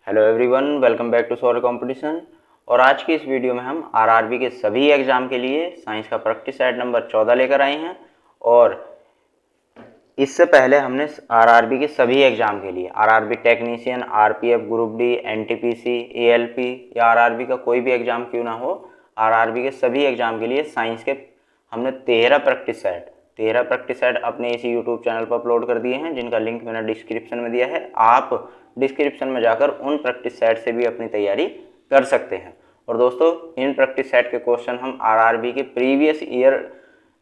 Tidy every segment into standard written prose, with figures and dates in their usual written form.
Hello everyone, welcome back to सौर competition. और आज की इस वीडियो में हम आरआरबी के सभी एग्ज़ाम के लिए साइंस का प्रैक्टिस सेट नंबर 14 लेकर आए हैं। और इससे पहले हमने आरआरबी के सभी एग्ज़ाम के लिए RRB technician, RPF, group D, NTPC, ALP या आरआरबी का कोई भी एग्ज़ाम क्यों ना हो, आरआरबी के सभी एग्ज़ाम के लिए साइंस के हमने 13 प्रैक्टिस सेट अपने इसी यूट्यूब चैनल पर अपलोड कर दिए हैं, जिनका लिंक मैंने डिस्क्रिप्शन में दिया है। आप डिस्क्रिप्शन में जाकर उन प्रैक्टिस सेट से भी अपनी तैयारी कर सकते हैं। और दोस्तों, इन प्रैक्टिस सेट के क्वेश्चन हम आरआरबी के प्रीवियस ईयर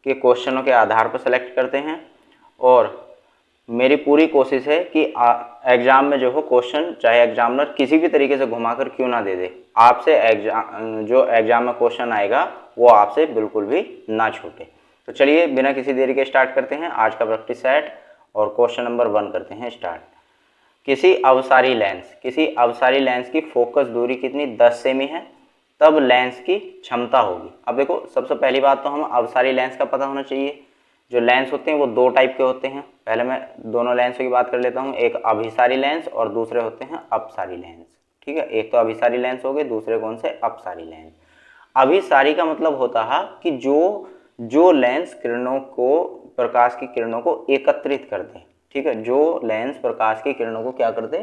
के क्वेश्चनों के आधार पर सेलेक्ट करते हैं। और मेरी पूरी कोशिश है कि एग्ज़ाम में जो हो क्वेश्चन, चाहे एग्जामिनर किसी भी तरीके से घुमाकर क्यों ना दे दे, आपसे जो एग्ज़ाम में क्वेश्चन आएगा वो आपसे बिल्कुल भी ना छूटे। तो चलिए बिना किसी देरी के स्टार्ट करते हैं आज का प्रैक्टिस सेट और क्वेश्चन नंबर 1 करते हैं स्टार्ट। किसी अवसारी लेंस की फोकस दूरी कितनी 10 सेमी है, तब लेंस की क्षमता होगी। अब देखो, सबसे पहली बात तो हम अवसारी लेंस का पता होना चाहिए। जो लेंस होते हैं वो दो टाइप के होते हैं। पहले मैं दोनों लेंसों की बात कर लेता हूँ, एक अभिसारी लेंस और दूसरे होते हैं अपसारी लेंस। ठीक है, एक तो अभिसारी लेंस हो गए, दूसरे कौन से, अपसारी लेंस। अभिसारी का मतलब होता है कि जो लेंस किरणों को, प्रकाश की किरणों को एकत्रित कर दे। ठीक है, जो लेंस प्रकाश की किरणों को क्या कर दे,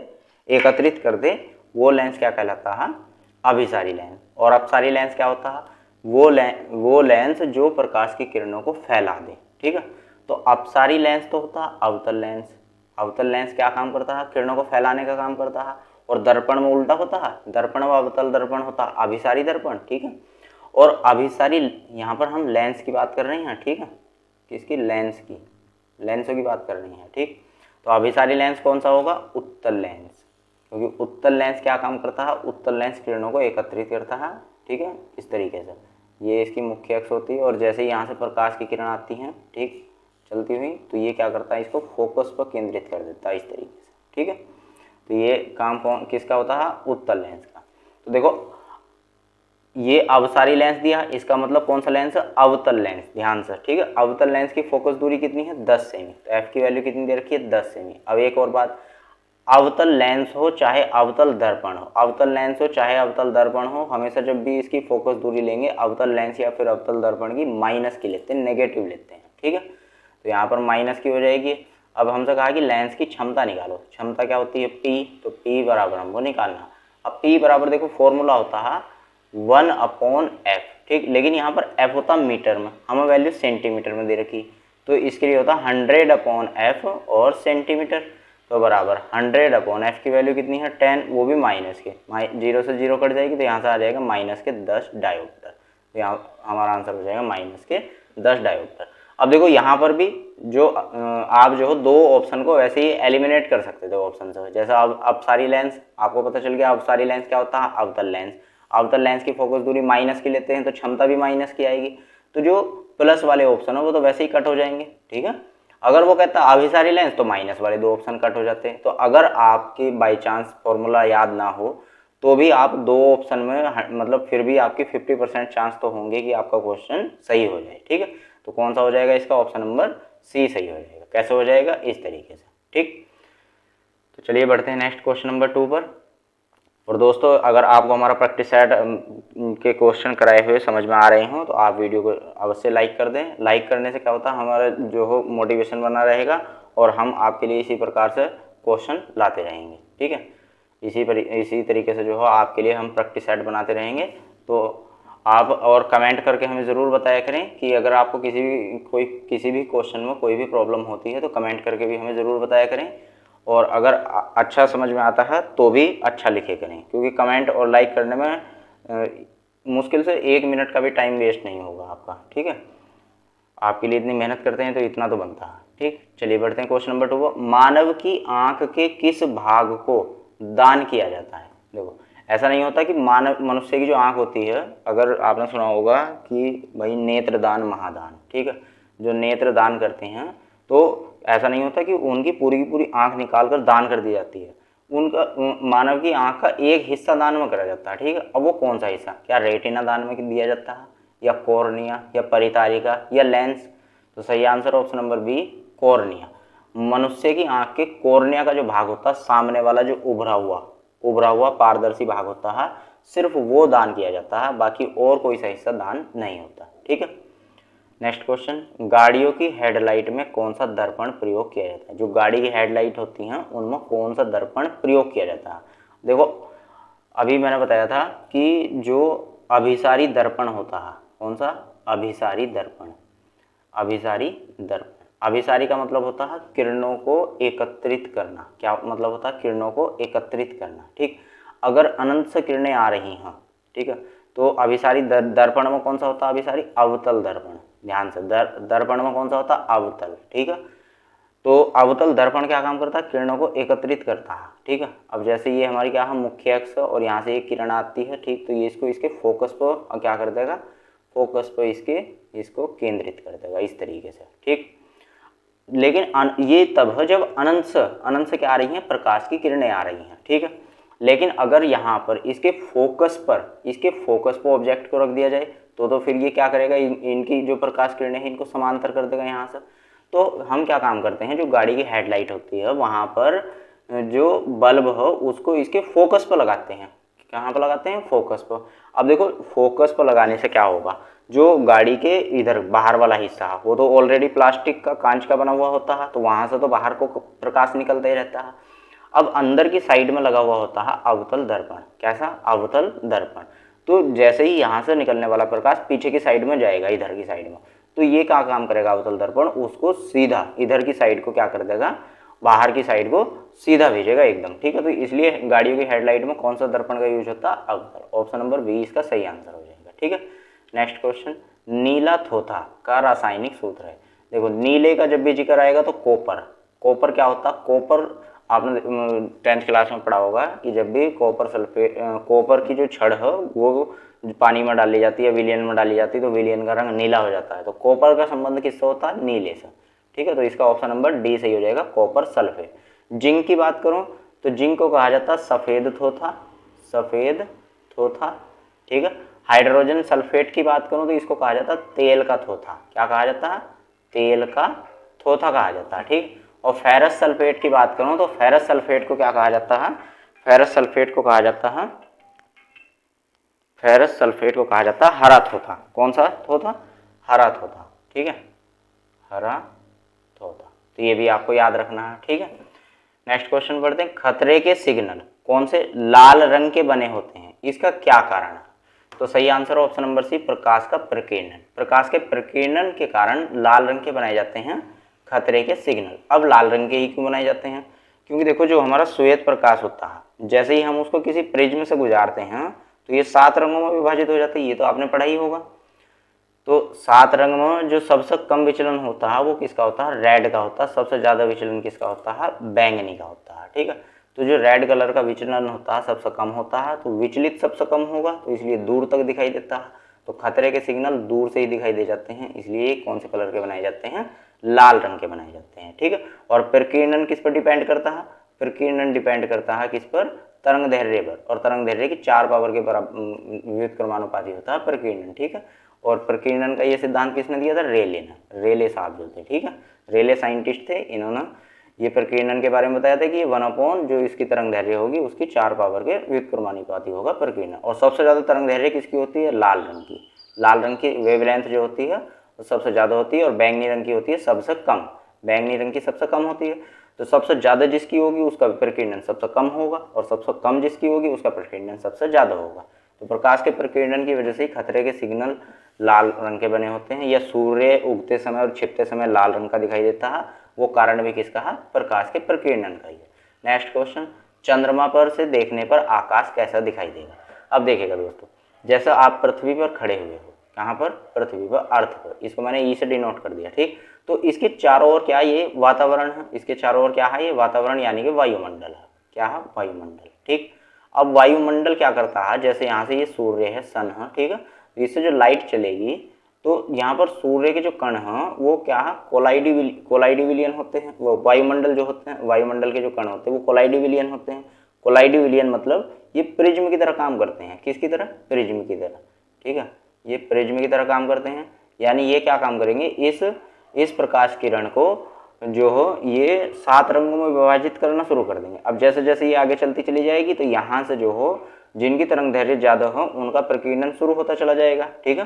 एकत्रित कर दे, वो लेंस क्या कहलाता है, अभिसारी लेंस। और अपसारी लेंस क्या होता है, वो लेंस जो प्रकाश की किरणों को फैला दे। ठीक है, तो अपसारी लेंस तो होता है अवतल लेंस। अवतल लेंस क्या काम करता है, किरणों को फैलाने का काम करता है। और दर्पण में उल्टा होता है, दर्पण में अवतल दर्पण होता है, अभिसारी दर्पण। ठीक है, और अभिसारी, यहाँ पर हम लेंस की बात कर रहे हैं। ठीक है, किसकी, लेंस की, लेंसों की बात कर रही हैं। ठीक, तो अभिसारी लेंस कौन सा होगा, उत्तल लेंस, क्योंकि उत्तल लेंस क्या काम करता है, उत्तल लेंस किरणों को एकत्रित करता है। ठीक है, इस तरीके से ये इसकी मुख्य अक्ष होती है। और जैसे ही यहाँ से प्रकाश की किरण आती हैं, ठीक, चलती हुई, तो ये क्या करता है, इसको फोकस पर केंद्रित कर देता है इस तरीके से। ठीक है, तो ये काम कौन किसका होता है, उत्तल लेंस का। तो देखो, ये अवसारी लेंस दिया, इसका मतलब कौन सा लेंस है, अवतल लेंस। ध्यान से, ठीक है, अवतल लेंस की फोकस दूरी कितनी है, 10 सेमी। तो एफ की वैल्यू कितनी दे रखी है, 10 सेमी। अब एक और बात, अवतल लेंस हो चाहे अवतल दर्पण हो, अवतल लेंस हो चाहे अवतल दर्पण हो, हमेशा जब भी इसकी फोकस दूरी लेंगे अवतल लेंस या फिर अवतल दर्पण की माइनस की लेते हैं, नेगेटिव लेते हैं। ठीक है, तो यहाँ पर माइनस की हो जाएगी। अब हमसे कहा कि लेंस की क्षमता निकालो। क्षमता क्या होती है, पी, तो पी बराबर हमको निकालना। अब पी बराबर देखो फॉर्मूला होता है 1/f। ठीक, लेकिन यहाँ पर f होता मीटर में, हमें वैल्यू सेंटीमीटर में दे रखी, तो इसके लिए होता 100/f और सेंटीमीटर। तो बराबर 100/f की वैल्यू कितनी है, 10, वो भी माइनस के, 0 से 0 कट जाएगी, तो यहाँ से आ जाएगा -10 डायोप्टर। तो यहाँ हमारा आंसर हो जाएगा -10 डायोप्टर। अब देखो यहाँ पर भी जो आप जो हो दो ऑप्शन को वैसे ही एलिमिनेट कर सकते थे ऑप्शन से। जैसा अब अपसारी लेंस, आपको पता चल गया अपसारी लेंस क्या होता है, अवतल लेंस। अवतल लेंस की फोकस दूरी माइनस की लेते हैं, तो क्षमता भी माइनस की आएगी। तो जो प्लस वाले ऑप्शन है वो तो वैसे ही कट हो जाएंगे। ठीक है, अगर वो कहता है अभिसारी लेंस, तो माइनस वाले दो ऑप्शन कट हो जाते हैं। तो अगर आपकी बाई चांस फॉर्मूला याद ना हो, तो भी आप दो ऑप्शन में, मतलब फिर भी आपकी 50% चांस तो होंगे कि आपका क्वेश्चन सही हो जाए। ठीक है, तो कौन सा हो जाएगा इसका, ऑप्शन नंबर सी सही हो जाएगा। कैसे हो जाएगा, इस तरीके से। ठीक, तो चलिए बढ़ते हैं नेक्स्ट क्वेश्चन नंबर 2 पर। और दोस्तों, अगर आपको हमारा प्रैक्टिस सेट के क्वेश्चन कराए हुए समझ में आ रहे हों, तो आप वीडियो को अवश्य लाइक कर दें। लाइक करने से क्या होता है, हमारा जो हो मोटिवेशन बना रहेगा और हम आपके लिए इसी प्रकार से क्वेश्चन लाते रहेंगे। ठीक है, इसी तरीके से जो हो आपके लिए हम प्रैक्टिस सेट बनाते रहेंगे। तो आप और कमेंट करके हमें ज़रूर बताया करें कि अगर आपको किसी भी क्वेश्चन में कोई भी प्रॉब्लम होती है, तो कमेंट करके भी हमें ज़रूर बताया करें। और अगर अच्छा समझ में आता है तो भी अच्छा लिखे करें, क्योंकि कमेंट और लाइक करने में मुश्किल से 1 मिनट का भी टाइम वेस्ट नहीं होगा आपका। ठीक है, आपके लिए इतनी मेहनत करते हैं तो इतना तो बनता है। ठीक, चलिए बढ़ते हैं क्वेश्चन नंबर 2। मानव की आंख के किस भाग को दान किया जाता है। देखो, ऐसा नहीं होता कि मनुष्य की जो आंख होती है, अगर आपने सुना होगा कि भाई नेत्र दान महादान। ठीक है, जो नेत्र दान करते हैं, तो ऐसा नहीं होता कि उनकी पूरी की पूरी आंख निकाल कर दान कर दी जाती है। मानव की आंख का एक हिस्सा दान में करा जाता है। ठीक है, अब वो कौन सा हिस्सा, क्या रेटिना दान में दिया जाता है, या कॉर्निया, या परितारिका, या लेंस। तो सही answer option number B, cornea. मनुष्य की आंख के कॉर्निया का जो भाग होता है, सामने वाला जो उभरा हुआ उभरा हुआ पारदर्शी भाग होता है, सिर्फ वो दान किया जाता है, बाकी और कोई सा हिस्सा दान नहीं होता। ठीक है। नेक्स्ट क्वेश्चन, गाड़ियों की हेडलाइट में कौन सा दर्पण प्रयोग किया जाता है? जो गाड़ी की हेडलाइट होती हैं उनमें कौन सा दर्पण प्रयोग किया जाता है? देखो अभी मैंने बताया था कि जो अभिसारी दर्पण होता है, कौन सा? अभिसारी दर्पण। अभिसारी दर्पण, अभिसारी का मतलब होता है किरणों को एकत्रित करना। क्या मतलब होता है? किरणों को एकत्रित करना। ठीक, अगर अनंत से किरणें आ रही हैं, ठीक है, तो अभिसारी दर्पण में कौन सा होता है? अभिसारी अवतल दर्पण। ध्यान से, दर्पण में कौन सा होता है? अवतल। ठीक है, तो अवतल दर्पण क्या काम करता है? किरणों को एकत्रित करता है। ठीक है, अब जैसे ये हमारी क्या है? मुख्य अक्ष, और यहाँ से एक किरण आती है। ठीक, तो ये इसको इसके फोकस पर क्या कर देगा? फोकस पर इसको केंद्रित कर देगा इस तरीके से। ठीक, लेकिन ये तब है जब अनंत से क्या आ रही हैं? प्रकाश की किरणें आ रही हैं। ठीक है, लेकिन अगर यहाँ पर इसके फोकस पर ऑब्जेक्ट को रख दिया जाए तो फिर ये क्या करेगा? इनकी जो प्रकाश किरणें हैं इनको समांतर कर देगा यहाँ से। तो हम क्या काम करते हैं, जो गाड़ी की हेडलाइट होती है वहाँ पर जो बल्ब हो उसको इसके फोकस पर लगाते हैं। कहाँ पर लगाते हैं? फोकस पर। अब देखो फोकस पर लगाने से क्या होगा? जो गाड़ी के इधर बाहर वाला हिस्सा है वो तो ऑलरेडी प्लास्टिक का, कांच का बना हुआ होता है, तो वहाँ से तो बाहर को प्रकाश निकलता ही रहता है। अब अंदर की साइड में लगा हुआ होता है अवतल दर्पण। कैसा? अवतल दर्पण। तो जैसे ही यहाँ से निकलने वाला प्रकाश पीछे की साइड में जाएगा, इधर की साइड में, तो ये क्या काम करेगा? अवतल दर्पण उसको सीधा इधर की साइड को क्या कर देगा? बाहर की साइड को सीधा भेजेगा एकदम। ठीक है, तो इसलिए गाड़ियों की हेडलाइट में कौन सा दर्पण का यूज होता है? अवतल। ऑप्शन नंबर बी इसका सही आंसर हो जाएगा। ठीक है, नेक्स्ट क्वेश्चन, नीला थोथा का रासायनिक सूत्र है। देखो नीले का जब भी जिक्र आएगा तो कॉपर क्या होता है? कॉपर आपने 10th क्लास में पढ़ा होगा कि जब भी कॉपर की जो छड़ है वो पानी में डाली जाती है, विलयन में डाली जाती है, तो विलयन का रंग नीला हो जाता है। तो कॉपर का संबंध किससे होता है? नीले से। ठीक है, तो इसका ऑप्शन नंबर डी सही हो जाएगा, कॉपर सल्फेट। जिंक की बात करूं तो जिंक को कहा जाता है सफेद थोथा। ठीक है, हाइड्रोजन सल्फेट की बात करूं तो इसको कहा जाता है तेल का थोथा। क्या कहा जाता है? तेल का थोथा कहा जाता है। ठीक, और फेरस सल्फेट की बात करूं तो फेरस सल्फेट को क्या कहा जाता है? फेरस सल्फेट को कहा जाता है हरा थोथा। कौन सा थोथा? हरा थोथा। ठीक है, हरा थोथा, तो ये भी आपको याद रखना है। ठीक है, नेक्स्ट क्वेश्चन पढ़ते हैं, खतरे के सिग्नल कौन से लाल रंग के बने होते हैं? इसका क्या कारण है? तो सही आंसर ऑप्शन नंबर सी, प्रकाश का प्रकीर्णन। प्रकाश के प्रकीर्णन के कारण लाल रंग के बनाए जाते हैं खतरे के सिग्नल। अब लाल रंग के ही क्यों बनाए जाते हैं? क्योंकि देखो जो हमारा श्वेत प्रकाश होता है, जैसे ही हम उसको किसी प्रिज्म से गुजारते हैं तो ये 7 रंगों में विभाजित हो जाता है। ये तो आपने पढ़ा ही होगा। तो 7 रंग में जो सबसे कम विचलन होता है वो किसका होता है? रेड का होता है। सबसे ज़्यादा विचलन किसका होता है? बैंगनी का होता है। ठीक है, तो जो रेड कलर का विचलन होता है सबसे कम होता है, तो विचलित सबसे कम होगा, तो इसलिए दूर तक दिखाई देता है। तो खतरे के सिग्नल दूर से ही दिखाई दे जाते हैं, इसलिए कौन से कलर के बनाए जाते हैं? लाल रंग के बनाए जाते हैं। ठीक है, और प्रकीर्णन किस पर डिपेंड करता है? प्रकीर्णन डिपेंड करता है किस पर? तरंग दैर्ध्य पर, और तरंग दैर्ध्य की 4 पावर के बराबर व्युत्क्रमानुपाती होता है प्रकीर्णन। ठीक है, और प्रकीर्णन का ये सिद्धांत किसने दिया था? रेले ने। रेले साहब जो थे, ठीक है, रेले साइंटिस्ट थे, इन्होंने ये प्रकीर्णन के बारे में बताया था कि ये 1/, जो इसकी तरंग दैर्ध्य होगी उसकी 4 पावर के व्युत्क्रमानुपाती होगा प्रकीर्णन। और सबसे ज़्यादा तरंग दैर्ध्य किसकी होती है? लाल रंग की। लाल रंग की वेवलेंथ जो होती है वो सबसे ज़्यादा होती है, और बैंगनी रंग की होती है सबसे कम। बैंगनी रंग की सबसे कम होती है, तो सबसे ज़्यादा जिसकी होगी उसका प्रकीर्णन सबसे कम होगा, और सबसे कम जिसकी होगी उसका प्रकीर्णन सबसे ज़्यादा होगा। तो प्रकाश के प्रकीर्णन की वजह से खतरे के सिग्नल लाल रंग के बने होते हैं, या सूर्य उगते समय और छिपते समय लाल रंग का दिखाई देता है, वो कारण भी किसका है? प्रकाश के प्रकीर्णन का ही है। नेक्स्ट क्वेश्चन, चंद्रमा पर से देखने पर आकाश कैसा दिखाई देगा? अब देखिएगा दोस्तों, जैसा आप पृथ्वी पर खड़े हुए हो, कहाँ पर? पृथ्वी पर, अर्थ पर, इसको मैंने ई से डिनोट कर दिया। ठीक, तो इसके चारों ओर क्या? ये वातावरण है। इसके चारों ओर क्या है? ये वातावरण, यानी कि वायुमंडल है। क्या है? वायुमंडल। ठीक, अब वायुमंडल क्या करता है? जैसे यहाँ से ये सूर्य है, सन है, ठीक है, तो इससे जो लाइट चलेगी तो यहाँ पर सूर्य के जो कण हैं वो क्या है? कोलाइडी विलियन होते हैं। वो वायुमंडल जो होते हैं, वायुमंडल के जो कण होते हैं वो कोलाइडी विलियन होते हैं। कोलाइडी विलियन मतलब ये प्रिज्म की तरह काम करते हैं। किसकी तरह? प्रिज्म की तरह। ठीक है, ये प्रिज्म की तरह काम करते हैं, यानी ये क्या काम करेंगे? इस प्रकाश किरण को जो हो ये 7 रंगों में विभाजित करना शुरू कर देंगे। अब जैसे जैसे ये आगे चलती चली जाएगी तो यहाँ से जो हो जिनकी तरंग दैर्घ्य ज़्यादा हो उनका प्रकीर्णन शुरू होता चला जाएगा, ठीक है।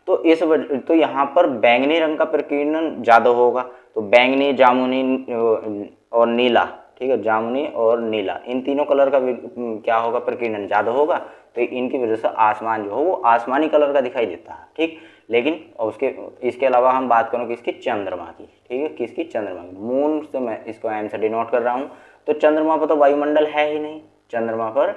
तो यहाँ पर बैंगनी रंग का प्रकीर्णन ज़्यादा होगा, तो बैंगनी, जामुनी और नीला, ठीक है, जामुनी और नीला, इन तीनों कलर का क्या होगा, प्रकीर्णन ज़्यादा होगा। तो इनकी वजह से आसमान जो हो वो आसमानी कलर का दिखाई देता है, ठीक। लेकिन इसके अलावा हम बात करें किसकी, चंद्रमा की, ठीक है, किसकी, चंद्रमा की। मून से मैं इसको एम से डिनोट कर रहा हूँ। तो चंद्रमा पर तो वायुमंडल है ही नहीं, चंद्रमा पर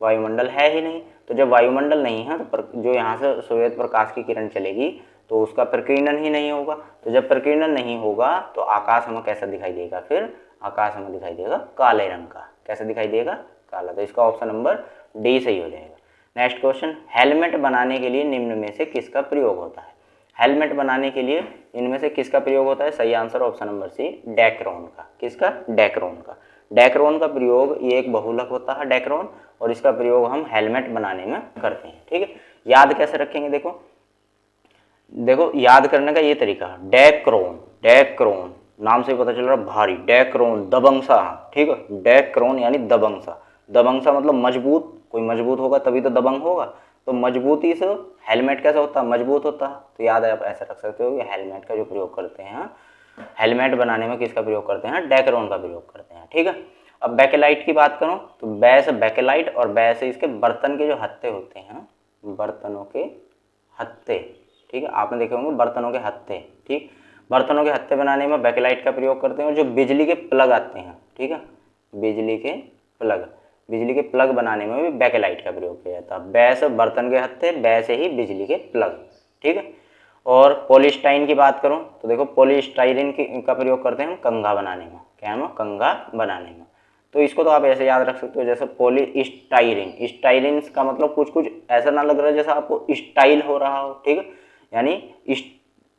वायुमंडल है ही नहीं। तो जब वायुमंडल नहीं है तो जो यहाँ से श्वेत प्रकाश की किरण चलेगी तो उसका प्रकीर्णन ही नहीं होगा। तो जब प्रकीर्णन नहीं होगा तो आकाश हमें कैसा दिखाई देगा, फिर आकाश हमें दिखाई देगा काले रंग का। कैसा दिखाई देगा, काला। तो इसका ऑप्शन नंबर डी सही हो जाएगा। नेक्स्ट क्वेश्चन, हेलमेट बनाने के लिए निम्न में से किसका प्रयोग होता है। हेलमेट बनाने के लिए इनमें से किसका प्रयोग होता है, सही answer option number C, Dacron का। किसका, डेक्रोन का। डेक्रोन का प्रयोग, ये एक बहुलक होता है डेक्रोन, और इसका प्रयोग हम हेलमेट बनाने में करते हैं, ठीक है। याद कैसे रखेंगे, देखो याद करने का ये तरीका, डेक्रोन नाम से पता चल रहा भारी, डेक्रोन दबंगसा, ठीक है, डेक्रोन यानी दबंगसा। दबंगसा मतलब मजबूत, कोई मजबूत होगा तभी तो दबंग होगा। तो मजबूती से हेलमेट कैसा होता है, मजबूत होता है। तो याद है, आप ऐसा रख सकते हो कि हेलमेट का जो प्रयोग करते हैं, हेलमेट बनाने में किसका प्रयोग करते हैं, डेक्रोन का प्रयोग करते हैं, ठीक है। अब बैकेलाइट की बात करूं तो बै से बैकेलाइट और बै से इसके बर्तन के जो हत्थे होते हैं, बर्तनों के हत्थे, ठीक है, आपने देखे होंगे बर्तनों के हत्थे, ठीक। बर्तनों के हत्थे बनाने में बैकेलाइट का प्रयोग करते हैं। और जो बिजली के प्लग आते हैं, ठीक है, बिजली के प्लग बनाने में भी बैकेलाइट का प्रयोग किया जाता है। बै से बर्तन के हत्थे, बै से ही बिजली के प्लग, ठीक है। और पॉलीस्टाइन की बात करूं तो देखो पॉलीस्टाइरिन का प्रयोग करते हैं हम कंघा बनाने में। क्या है, कंघा बनाने में। तो इसको तो आप ऐसे याद रख सकते हो जैसे पॉलीस्टाइरिन। स्टाइरिन का मतलब कुछ ऐसा ना लग रहा है जैसा आपको स्टाइल हो रहा हो, ठीक है, यानी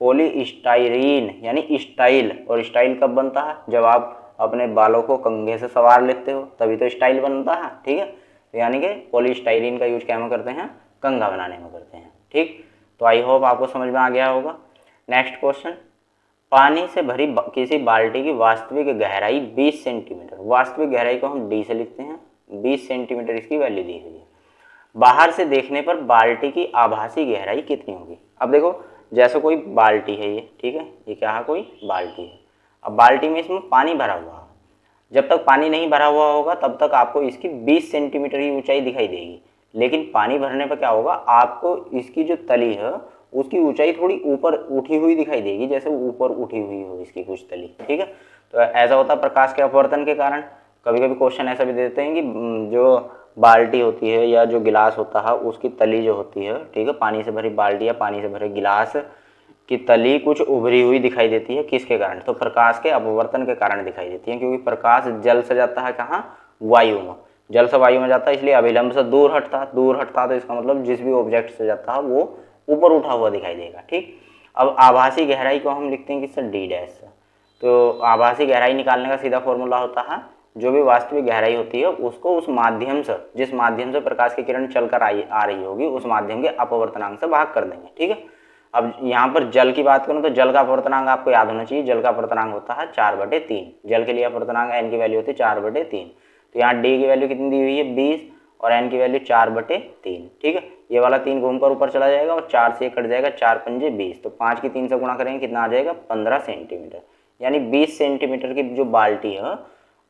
पॉलीस्टाइरीन यानी स्टाइल। और स्टाइल कब बनता है, जब आप अपने बालों को कंघे से सवार लेते हो तभी तो स्टाइल बनता है, ठीक है। तो यानी कि पॉलीस्टाइरीन का यूज क्या में करते हैं, कंघा बनाने में करते हैं, ठीक। तो आई होप आपको समझ में आ गया होगा। नेक्स्ट क्वेश्चन, पानी से भरी किसी बाल्टी की वास्तविक गहराई 20 सेंटीमीटर। वास्तविक गहराई को हम डी से लिखते हैं, 20 सेंटीमीटर इसकी वैल्यू दी हुई है। बाहर से देखने पर बाल्टी की आभासी गहराई कितनी होगी। अब देखो जैसे कोई बाल्टी है ये, ठीक है, ये क्या है, कोई बाल्टी है। अब बाल्टी में इसमें पानी भरा हुआ है। जब तक पानी नहीं भरा हुआ होगा तब तक आपको इसकी 20 सेंटीमीटर की ऊंचाई दिखाई देगी। लेकिन पानी भरने पर क्या होगा, आपको इसकी जो तली है उसकी ऊंचाई थोड़ी ऊपर उठी हुई दिखाई देगी, जैसे ऊपर उठी हुई हो इसकी कुछ तली, ठीक है। तो ऐसा होता है प्रकाश के अपवर्तन के कारण। कभी कभी क्वेश्चन ऐसा भी देते हैं कि जो बाल्टी होती है या जो गिलास होता है उसकी तली जो होती है, ठीक है, पानी से भरी बाल्टी या पानी से भरे गिलास की तली कुछ उभरी हुई दिखाई देती है। किसके कारण, तो प्रकाश के अपवर्तन के कारण दिखाई देती है। क्योंकि प्रकाश जल से जाता है कहाँ, वायु में। जल से वायु में जाता है इसलिए अभिलंब से दूर हटता तो इसका मतलब जिस भी ऑब्जेक्ट से जाता है वो ऊपर उठा हुआ दिखाई देगा, ठीक। अब आभासी गहराई को हम लिखते हैं किससे, डी डैश से। तो आभासी गहराई निकालने का सीधा फॉर्मूला होता है, जो भी वास्तविक गहराई होती है उसको उस माध्यम से, जिस माध्यम से प्रकाश की किरण चलकर आ रही होगी उस माध्यम के अपवर्तनांक से भाग कर देंगे, ठीक है। अब यहाँ पर जल की बात करूँ तो जल का अपवर्तनांक आपको याद होना चाहिए। जल का अपवर्तनांक होता है 4/3। जल के लिए अपवर्तनांक n की वैल्यू होती है 4/3। तो यहाँ d की वैल्यू कितनी दी हुई है, 20, और n की वैल्यू 4/3, ठीक है। ये वाला 3 घूमकर ऊपर चला जाएगा और 4 से कट जाएगा, 4 पंजे 20। तो 5 की 3 से गुणा करेंगे कितना आ जाएगा, 15 सेंटीमीटर। यानी 20 सेंटीमीटर की जो बाल्टी है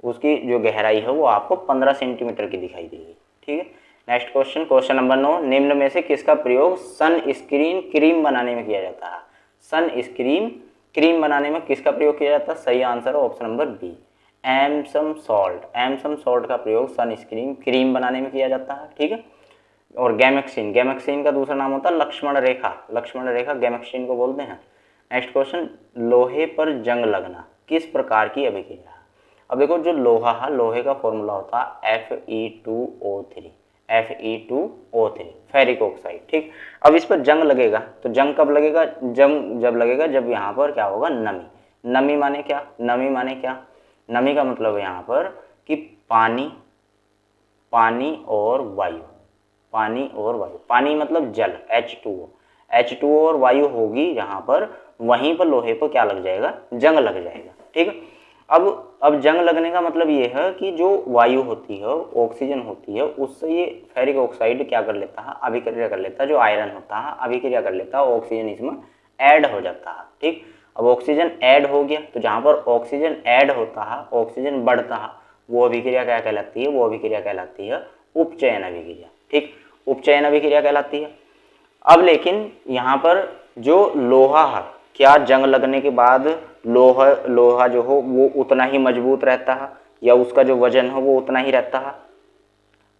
उसकी जो गहराई है वो आपको 15 सेंटीमीटर की दिखाई देगी, ठीक है। नेक्स्ट क्वेश्चन, क्वेश्चन नंबर 9, निम्न में से किसका प्रयोग सन स्क्रीन क्रीम बनाने में किया जाता है। सन स्क्रीन क्रीम बनाने में किसका प्रयोग किया जाता है, सही आंसर है option number B, Epsom salt का प्रयोग सन स्क्रीन क्रीम बनाने में किया जाता है, ठीक है। और गैमेक्सिन का दूसरा नाम होता है लक्ष्मण रेखा गैमेक्सिन को बोलते हैं। नेक्स्ट क्वेश्चन, लोहे पर जंग लगना किस प्रकार की अभिक्रिया है। अब देखो जो लोहा है, लोहे का फॉर्मूला होता है Fe2O3 फेरिक ऑक्साइड, ठीक। अब इस पर जंग लगेगा तो जंग कब लगेगा, जब लगेगा जब यहाँ पर क्या होगा, नमी माने क्या, नमी का मतलब यहाँ पर कि पानी और वायु, पानी मतलब जल, H2O और वायु होगी यहाँ पर, वहीं पर लोहे पर क्या लग जाएगा, जंग लग जाएगा। ठीक है, अब जंग लगने का मतलब ये है कि जो वायु होती है, ऑक्सीजन होती है, उससे ये फेरिक ऑक्साइड क्या कर लेता है, अभिक्रिया कर लेता है, जो आयरन होता है अभिक्रिया कर लेता है, ऑक्सीजन इसमें ऐड हो जाता है। ठीक, अब ऑक्सीजन ऐड हो गया तो जहाँ पर ऑक्सीजन ऐड होता है, ऑक्सीजन बढ़ता है, वो अभिक्रिया क्या कहलाती है, वो अभिक्रिया कहलाती है उपचयन अभिक्रिया। ठीक, उपचयन अभिक्रिया कहलाती है। अब लेकिन यहाँ पर जो लोहा है, क्या जंग लगने के बाद लोहा जो हो वो उतना ही मजबूत रहता है या उसका जो वजन है वो उतना ही रहता है?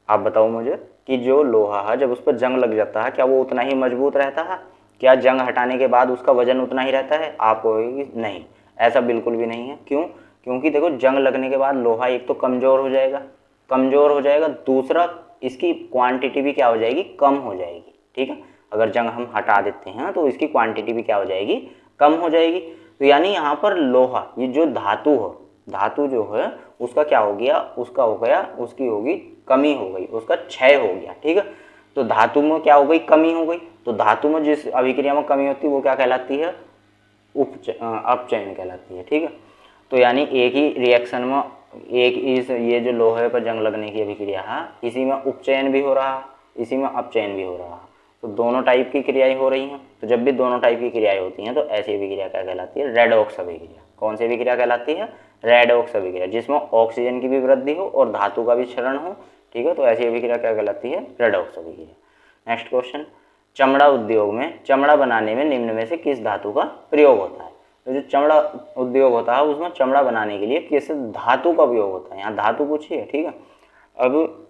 आप बताओ मुझे कि जो लोहा है जब उस पर जंग लग जाता है क्या वो उतना ही मजबूत रहता है? क्या जंग हटाने के बाद उसका वजन उतना ही रहता है? आप कहोगे नहीं, ऐसा बिल्कुल भी नहीं है। क्यों? क्योंकि देखो जंग लगने के बाद लोहा एक तो कमज़ोर हो जाएगा, दूसरा इसकी क्वांटिटी भी क्या हो जाएगी, कम हो जाएगी। ठीक है, अगर जंग हम हटा देते हैं तो इसकी क्वांटिटी भी क्या हो जाएगी, कम हो जाएगी। तो यानी यहाँ पर लोहा, ये जो धातु जो है उसका क्या हो गया, उसकी होगी कमी हो गई, उसका क्षय हो गया। ठीक है, तो धातु में क्या हो गई, कमी हो गई। तो धातु में जिस अभिक्रिया में कमी होती है वो क्या कहलाती है, अपचयन कहलाती है। ठीक है, तो यानी एक ही रिएक्शन में ये जो लोहे पर जंग लगने की अभिक्रिया है, इसी में उपचयन भी हो रहा है, इसी में अपचयन भी हो रहा है। तो दोनों टाइप की क्रियाएं हो रही हैं। तो जब भी दोनों टाइप की क्रियाएं होती हैं तो ऐसी अभिक्रिया क्या कहलाती है, रेडॉक्स अभिक्रिया। कौन सी अभिक्रिया कहलाती है, रेडॉक्स अभिक्रिया, जिसमें ऑक्सीजन की भी वृद्धि हो और धातु का भी क्षरण हो। ठीक है, तो ऐसी अभिक्रिया क्या कहलाती है, रेडॉक्स अभिक्रिया। नेक्स्ट क्वेश्चन, चमड़ा उद्योग में चमड़ा बनाने में निम्न में से किस धातु का प्रयोग होता है? तो जो चमड़ा उद्योग होता है उसमें चमड़ा बनाने के लिए किस धातु का उपयोग होता है, यहाँ धातु पूछी है। ठीक है, अब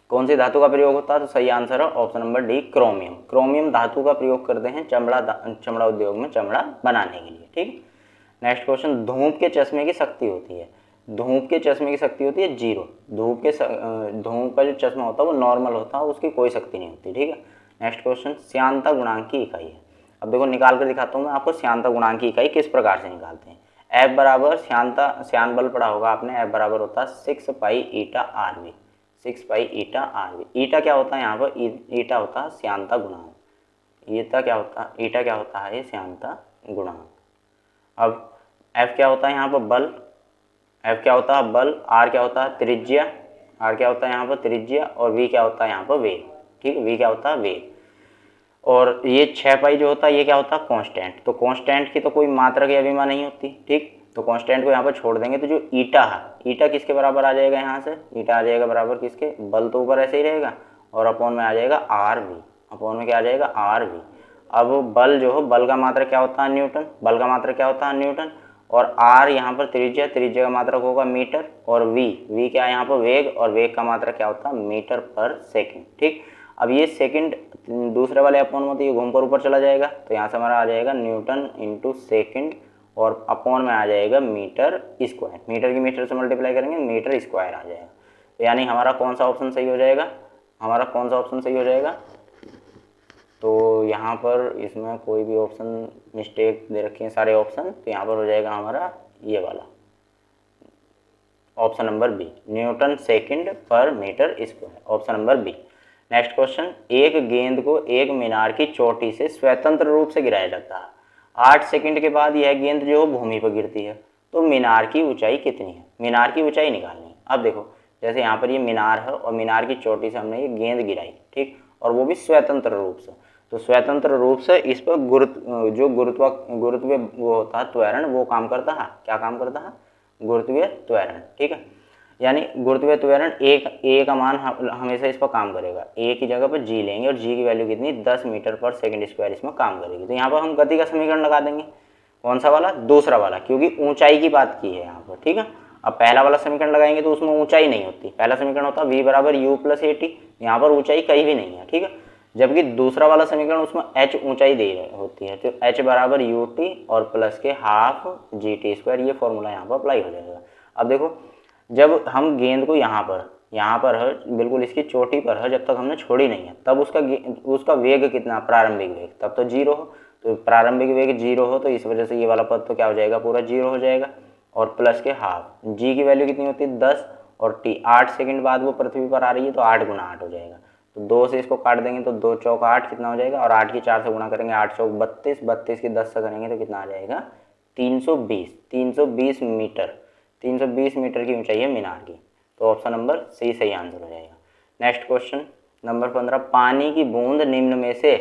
कौन सी धातु का प्रयोग होता है, तो सही आंसर है option number D, chromium. Chromium धातु का प्रयोग करते हैं चमड़ा उद्योग में चमड़ा बनाने के लिए। ठीक, नेक्स्ट क्वेश्चन, धूप के चश्मे की शक्ति होती है, धूप के चश्मे की शक्ति होती है 0। धूप का जो चश्मा होता है वो नॉर्मल होता है, उसकी कोई शक्ति नहीं होती। ठीक है, नेक्स्ट क्वेश्चन, श्यानता गुणांक की इकाई है। अब देखो निकाल कर दिखाता हूँ मैं आपको, श्यानता गुणांक की इकाई किस प्रकार से निकालते हैं। F बराबर श्यान बल पढ़ा होगा आपने, F बराबर होता है 6 पाई ईटा RV, 6 पाई ईटा RV। ईटा क्या होता है यहाँ पर, ईटा होता है श्यानता गुणांक, ईटा क्या होता है ये श्यानता गुणांक। अब F क्या होता है यहाँ पर, बल, F क्या होता है बल, R क्या होता है त्रिज्या, R क्या होता है यहाँ पर त्रिज्या, और V क्या होता है यहाँ पर वेग। ठीक है, V क्या होता है वेग। और ये 6 पाई जो होता है ये क्या होता है, कांस्टेंट। तो कांस्टेंट की तो कोई मात्रा की अभिमा नहीं होती। ठीक, तो कांस्टेंट को यहाँ पर छोड़ देंगे तो जो ईटा है, ईटा किसके बराबर आ जाएगा, यहाँ से ईटा आ जाएगा बराबर किसके, बल तो ऊपर ऐसे ही रहेगा और अपॉन में आ जाएगा RV, अपॉन में क्या आ जाएगा RV। अब बल जो है, बल का मात्रक क्या होता है न्यूटन, बल का मात्रक क्या होता है न्यूटन, और R यहाँ पर त्रिज्या का मात्रक होगा मीटर, और V क्या है यहाँ पर वेग, और वेग का मात्रक क्या होता है मीटर पर सेकेंड। ठीक, अब ये सेकंड दूसरे वाले अपॉन में तो ये घूम कर ऊपर चला जाएगा, तो यहाँ से हमारा आ जाएगा न्यूटन इंटू सेकेंड, और अपॉन में आ जाएगा मीटर स्क्वायर, मीटर की मीटर से मल्टीप्लाई करेंगे मीटर स्क्वायर आ जाएगा। तो यानी हमारा कौन सा ऑप्शन सही हो जाएगा, तो यहाँ पर इसमें कोई भी ऑप्शन मिस्टेक दे रखे हैं सारे ऑप्शन, तो यहाँ पर हो जाएगा हमारा ये वाला option number B, newton second per metre square, option number B. Next question, एक गेंद को एक मीनार की चोटी से स्वतंत्र रूप से गिराया जाता है, 8 सेकंड के बाद यह गेंद जो भूमि पर गिरती है, तो मीनार की ऊंचाई कितनी है, मीनार की ऊंचाई निकालनी है। अब देखो जैसे यहाँ पर ये मीनार है और मीनार की चोटी से हमने ये गेंद गिराई, ठीक, और वो भी स्वतंत्र रूप से, तो स्वतंत्र रूप से इस पर गुरुत्वीय वो होता है त्वरण, वो काम करता है, क्या काम करता है, गुरुत्वीय त्वरण। ठीक है, यानी गुरुत्वीय त्वरण ए का मान हमेशा इस पर काम करेगा, ए की जगह पर जी लेंगे और जी की वैल्यू कितनी, 10 मीटर पर सेकंड स्क्वायर इसमें काम करेगी। तो यहाँ पर हम गति का समीकरण लगा देंगे, कौन सा वाला, दूसरा वाला, क्योंकि ऊंचाई की बात की है यहाँ पर। ठीक है, अब पहला वाला समीकरण लगाएंगे तो उसमें ऊंचाई नहीं होती, पहला समीकरण होता है v बराबर u प्लस ए टी, यहाँ पर ऊंचाई कहीं भी नहीं है। ठीक है, जबकि दूसरा वाला समीकरण उसमें h ऊंचाई दे रही होती है, तो h बराबर यू टी और प्लस के हाफ जी टी स्क्वायर, ये फॉर्मूला यहाँ पर अप्लाई हो जाएगा। अब देखो जब हम गेंद को यहाँ पर है, बिल्कुल इसकी चोटी पर है, जब तक हमने छोड़ी नहीं है, तब उसका वेग कितना, प्रारंभिक वेग, तब तो 0 हो, तो प्रारंभिक वेग 0 हो, तो इस वजह से ये वाला पद तो क्या हो जाएगा, पूरा 0 हो जाएगा, और प्लस के हाफ, जी की वैल्यू कितनी होती है 10, और टी 8 सेकंड बाद वो पृथ्वी पर आ रही है तो 8 गुना 8 हो जाएगा, तो 2 से इसको काट देंगे तो 2 चौक 8 कितना हो जाएगा, और 8 की 4 से गुणा करेंगे 8 चौक 32, 32 की 10 से करेंगे तो कितना आ जाएगा 320 मीटर। 320 मीटर की ऊंचाई है मीनार की। तो ऑप्शन नंबर सी सही आंसर हो जाएगा। नेक्स्ट क्वेश्चन नंबर 15, पानी की बूंद निम्न में से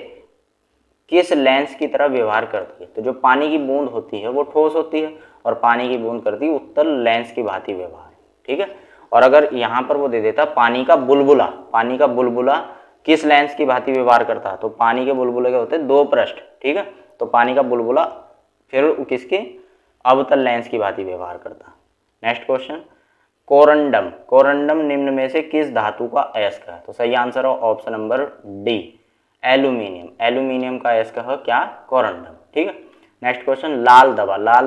किस लेंस की तरह व्यवहार करती है। तो जो पानी की बूंद होती है वो ठोस होती है और पानी की बूंद करती है उत्तल लेंस की भांति व्यवहार, ठीक है। और अगर यहाँ पर वो दे देता पानी का बुलबुला किस लेंस की भांति व्यवहार करता है, तो पानी के बुलबुले के होते हैं 2 पृष्ठ, ठीक है। तो पानी का बुलबुला फिर किसके, अवतल लेंस की भांति व्यवहार करता। नेक्स्ट क्वेश्चन, कोरंडम निम्न में से किस धातु का अयस्क है। तो सही आंसर हो ऑप्शन नंबर डी, एल्यूमिनियम का अयस्क है क्या, कोरंडम, ठीक है। नेक्स्ट क्वेश्चन, लाल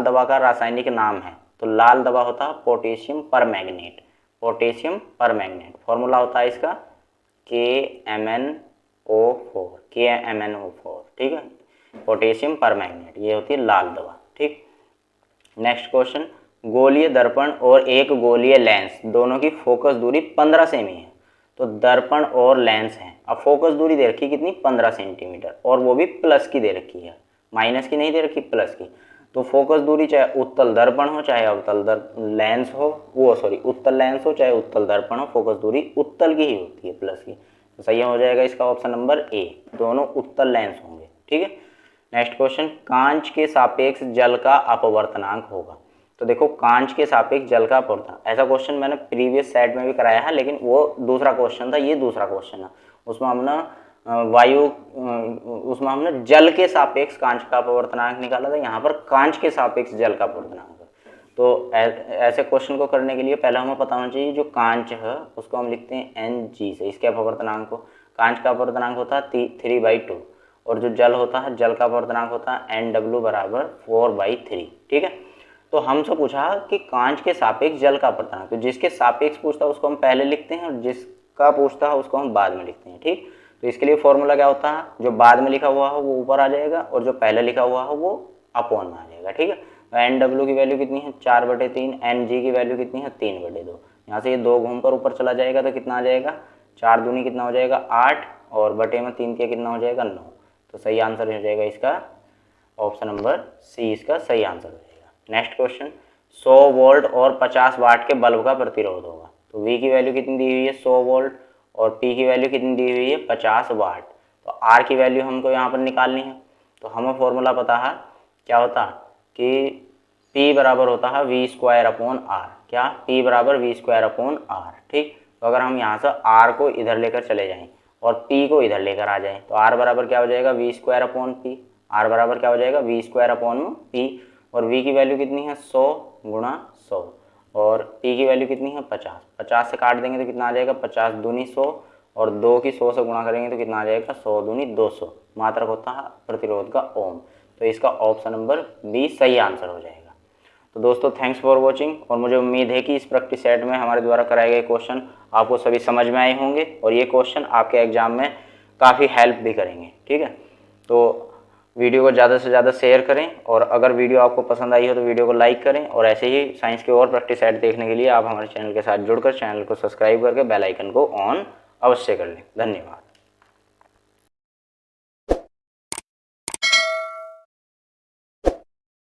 दवा का रासायनिक नाम है। तो लाल दवा होता है पोटेशियम परमैंगनेट, फॉर्मूला होता है इसका KMnO4, ठीक है, पोटेशियम परमैंगनेट, ये होती है लाल दवा, ठीक। नेक्स्ट क्वेश्चन, गोलीय दर्पण और एक गोलीय लेंस दोनों की फोकस दूरी 15 सेमी है। तो दर्पण और लेंस हैं, अब फोकस दूरी दे रखी कितनी, 15 सेंटीमीटर, और वो भी प्लस की दे रखी है, माइनस की नहीं दे रखी, प्लस की। तो फोकस दूरी चाहे उत्तल दर्पण हो चाहे अवतल लेंस हो, उत्तल लेंस हो चाहे उत्तल दर्पण हो, फोकस दूरी उत्तल की ही होती है, प्लस की। तो सही हो जाएगा इसका ऑप्शन नंबर ए, दोनों उत्तल लेंस होंगे, ठीक है। नेक्स्ट क्वेश्चन, कांच के सापेक्ष जल का अपवर्तनांक होगा। तो देखो कांच के सापेक्ष जल का अपवर्तनांक, ऐसा क्वेश्चन मैंने प्रीवियस सेट में भी कराया है, लेकिन वो दूसरा क्वेश्चन था, ये दूसरा क्वेश्चन है। उसमें हमने जल के सापेक्ष कांच का अपवर्तनांक निकाला था, यहाँ पर कांच के सापेक्ष जल का अपवर्तनांक। तो ऐसे क्वेश्चन को करने के लिए पहले हमें पता होना चाहिए जो कांच है उसको हम लिखते हैं Ng से, इसके अपवर्तनांक को। कांच का अपवर्तनांक होता है 3/2, और जो जल होता है, जल का अपवर्तनांक होता है Nw बराबर 4/3, ठीक है। तो हमसे पूछा कि कांच के सापेक्ष जल का अपवर्तनांक, तो जिसके सापेक्ष पूछता है उसको हम पहले लिखते हैं और जिसका पूछता है उसको हम बाद में लिखते हैं, ठीक। तो इसके लिए फॉर्मूला क्या होता है, जो बाद में लिखा हुआ है वो ऊपर आ जाएगा और जो पहले लिखा हुआ है वो अपॉन में आ जाएगा, ठीक है। तो Nw की वैल्यू कितनी है, 4/3, Ng की वैल्यू कितनी है, 3/2। यहाँ से ये 2 घूम कर ऊपर चला जाएगा तो कितना आ जाएगा, 4 दूनी कितना हो जाएगा 8, और बटे में 3 के कितना हो जाएगा 9। तो सही आंसर हो जाएगा इसका ऑप्शन नंबर सी, इसका सही आंसर हो जाएगा। नेक्स्ट क्वेश्चन, 100 वोल्ट और 50 वाट के बल्ब का प्रतिरोध होगा। तो V की वैल्यू कितनी दी हुई है, 100 वोल्ट, और P की वैल्यू कितनी दी हुई है, 50 वाट। तो R की वैल्यू हमको यहाँ पर निकालनी है। तो हमें फॉर्मूला पता है क्या होता है कि P बराबर होता है V²/R, क्या, P बराबर V²/R, ठीक। तो अगर हम यहाँ से R को इधर लेकर चले जाएं और P को इधर लेकर आ जाएं तो R बराबर क्या हो जाएगा, V²/P, R बराबर क्या हो जाएगा, V²/P, और V की वैल्यू कितनी है 100 × 100, और P की वैल्यू कितनी है 50। 50 से काट देंगे तो कितना आ जाएगा, 50 दूनी 100, और 2 की 100 से गुणा करेंगे तो कितना आ जाएगा, 100 दूनी 200। मात्रक होता है प्रतिरोध का ओम। तो इसका ऑप्शन नंबर बी सही आंसर हो जाएगा। तो दोस्तों थैंक्स फॉर वॉचिंग, और मुझे उम्मीद है कि इस प्रैक्टिस सेट में हमारे द्वारा कराए गए क्वेश्चन आपको सभी समझ में आए होंगे और ये क्वेश्चन आपके एग्जाम में काफ़ी हेल्प भी करेंगे, ठीक है। तो वीडियो को ज़्यादा से ज़्यादा शेयर करें, और अगर वीडियो आपको पसंद आई हो तो वीडियो को लाइक करें, और ऐसे ही साइंस के और प्रैक्टिस सेट देखने के लिए आप हमारे चैनल के साथ जुड़कर चैनल को सब्सक्राइब करके बेल आइकन को ऑन अवश्य कर लें। धन्यवाद।